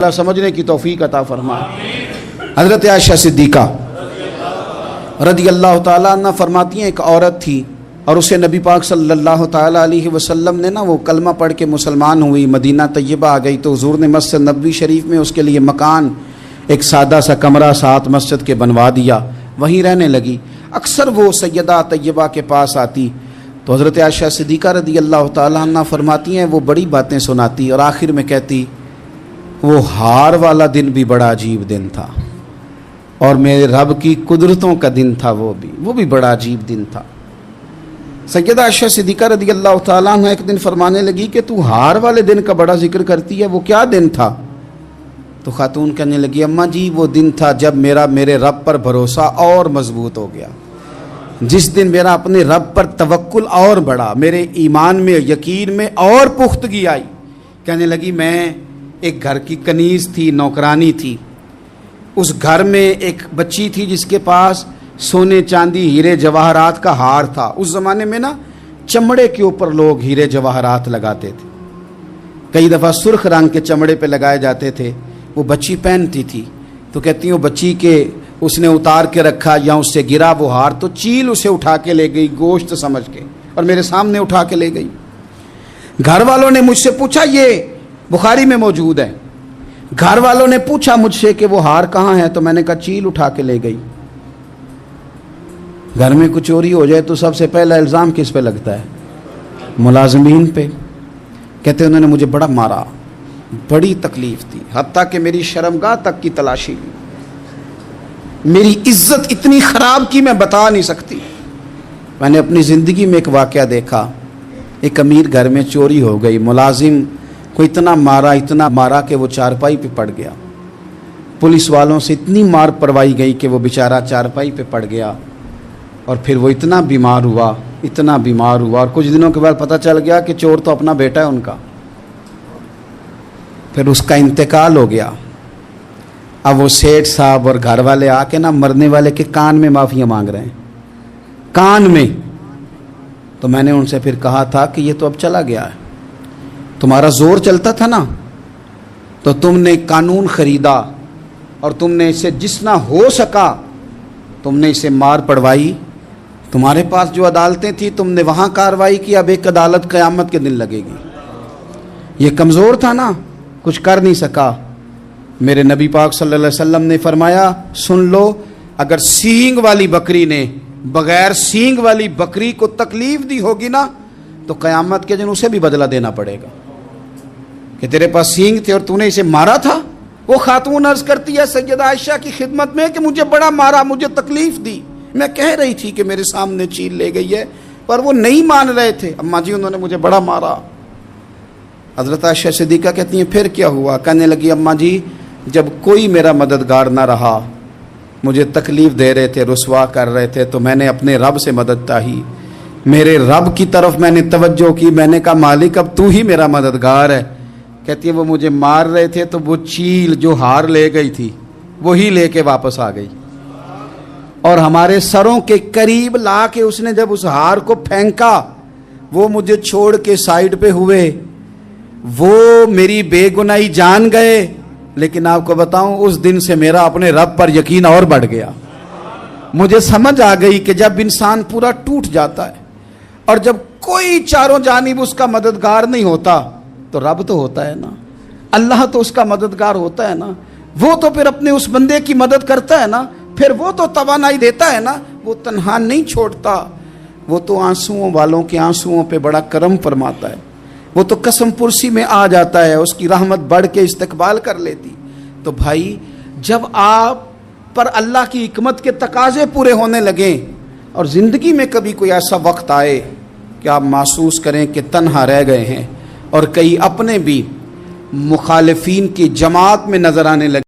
اللہ سمجھنے کی توفیق عطا فرمائے۔ حضرت عائشہ صدیقہ رضی اللہ تعالیٰ عنہ فرماتی ہیں ایک عورت تھی اور اسے نبی پاک صلی اللہ تعالیٰ علیہ وسلم نے وہ کلمہ پڑھ کے مسلمان ہوئی، مدینہ طیبہ آ گئی تو حضور نے مسجد نبوی شریف میں اس کے لیے مکان، ایک سادہ سا کمرہ ساتھ مسجد کے بنوا دیا، وہیں رہنے لگی۔ اکثر وہ سیدہ طیبہ کے پاس آتی تو حضرت عائشہ صدیقہ رضی اللہ تعالیٰ عنہ فرماتی ہیں وہ بڑی باتیں سناتی اور آخر میں کہتی وہ ہار والا دن بھی بڑا عجیب دن تھا اور میرے رب کی قدرتوں کا دن تھا، وہ بھی بڑا عجیب دن تھا۔ سیدہ عائشہ صدیقہ رضی اللہ تعالیٰ عنہ ایک دن فرمانے لگی کہ تو ہار والے دن کا بڑا ذکر کرتی ہے، وہ کیا دن تھا؟ تو خاتون کہنے لگی اماں جی وہ دن تھا جب میرے رب پر بھروسہ اور مضبوط ہو گیا، جس دن میرا اپنے رب پر توکل اور بڑھا، میرے ایمان میں یقین میں اور پختگی آئی۔ کہنے لگی میں ایک گھر کی کنیز تھی، نوکرانی تھی، اس گھر میں ایک بچی تھی جس کے پاس سونے چاندی ہیرے جواہرات کا ہار تھا۔ اس زمانے میں چمڑے کے اوپر لوگ ہیرے جواہرات لگاتے تھے، کئی دفعہ سرخ رنگ کے چمڑے پہ لگائے جاتے تھے، وہ بچی پہنتی تھی تو کہتی ہیں وہ بچی کے اس نے اتار کے رکھا یا اس سے گرا وہ ہار تو چیل اسے اٹھا کے لے گئی گوشت سمجھ کے اور میرے سامنے اٹھا کے لے گئی۔ گھر والوں نے مجھ سے پوچھا، یہ بخاری میں موجود ہے، گھر والوں نے پوچھا مجھ سے کہ وہ ہار کہاں ہے تو میں نے کہا چیل اٹھا کے لے گئی۔ گھر میں کچھ چوری ہو جائے تو سب سے پہلا الزام کس پہ لگتا ہے؟ ملازمین پہ۔ کہتے انہوں نے مجھے بڑا مارا، بڑی تکلیف تھی، حتیٰ کہ میری شرمگاہ تک کی تلاشی لی، میری عزت اتنی خراب کی میں بتا نہیں سکتی۔ میں نے اپنی زندگی میں ایک واقعہ دیکھا، ایک امیر گھر میں چوری ہو گئی، ملازم کو اتنا مارا کہ وہ چارپائی پہ پڑ گیا، پولیس والوں سے اتنی مار پروائی گئی کہ وہ بیچارہ چارپائی پہ پڑ گیا اور پھر وہ اتنا بیمار ہوا اور کچھ دنوں کے بعد پتہ چل گیا کہ چور تو اپنا بیٹا ہے ان کا، پھر اس کا انتقال ہو گیا۔ اب وہ سیٹھ صاحب اور گھر والے آ کے مرنے والے کے کان میں معافیاں مانگ رہے ہیں، کان میں۔ تو میں نے ان سے پھر کہا تھا کہ یہ تو اب چلا گیا ہے، تمہارا زور چلتا تھا تو تم نے قانون خریدا اور تم نے اسے جتنا ہو سکا تم نے اسے مار پڑوائی، تمہارے پاس جو عدالتیں تھیں تم نے وہاں کارروائی کی، اب ایک عدالت قیامت کے دن لگے گی۔ یہ کمزور تھا کچھ کر نہیں سکا۔ میرے نبی پاک صلی اللہ علیہ وسلم نے فرمایا سن لو، اگر سینگ والی بکری نے بغیر سینگ والی بکری کو تکلیف دی ہوگی تو قیامت کے دن اسے بھی بدلہ دینا پڑے گا کہ تیرے پاس سینگ تھے اور تو نے اسے مارا تھا۔ وہ خاتون عرض کرتی ہے سیدہ عائشہ کی خدمت میں کہ مجھے بڑا مارا، مجھے تکلیف دی، میں کہہ رہی تھی کہ میرے سامنے چیل لے گئی ہے پر وہ نہیں مان رہے تھے، اماں جی انہوں نے مجھے بڑا مارا۔ حضرت عائشہ صدیقہ کہتی ہیں پھر کیا ہوا؟ کہنے لگی اماں جی جب کوئی میرا مددگار نہ رہا، مجھے تکلیف دے رہے تھے، رسوا کر رہے تھے، تو میں نے اپنے رب سے مدد چاہی، میرے رب کی طرف میں نے توجہ کی، میں نے کہا مالک اب تو ہی میرا مددگار ہے۔ کہتی ہے وہ مجھے مار رہے تھے تو وہ چیل جو ہار لے گئی تھی وہی لے کے واپس آ گئی اور ہمارے سروں کے قریب لا کے اس نے جب اس ہار کو پھینکا وہ مجھے چھوڑ کے سائیڈ پہ ہوئے، وہ میری بے گناہی جان گئے، لیکن آپ کو بتاؤں اس دن سے میرا اپنے رب پر یقین اور بڑھ گیا۔ مجھے سمجھ آ گئی کہ جب انسان پورا ٹوٹ جاتا ہے اور جب کوئی چاروں جانب اس کا مددگار نہیں ہوتا تو رب تو ہوتا ہے اللہ تو اس کا مددگار ہوتا ہے وہ تو پھر اپنے اس بندے کی مدد کرتا ہے پھر وہ تو توانائی دیتا ہے وہ تنہا نہیں چھوڑتا، وہ تو آنسوؤں والوں کے آنسوؤں پہ بڑا کرم فرماتا ہے، وہ تو قسم پرسی میں آ جاتا ہے، اس کی رحمت بڑھ کے استقبال کر لیتی۔ تو بھائی جب آپ پر اللہ کی حکمت کے تقاضے پورے ہونے لگیں اور زندگی میں کبھی کوئی ایسا وقت آئے کہ آپ محسوس کریں کہ تنہا رہ گئے ہیں اور کئی اپنے بھی مخالفین کی جماعت میں نظر آنے لگے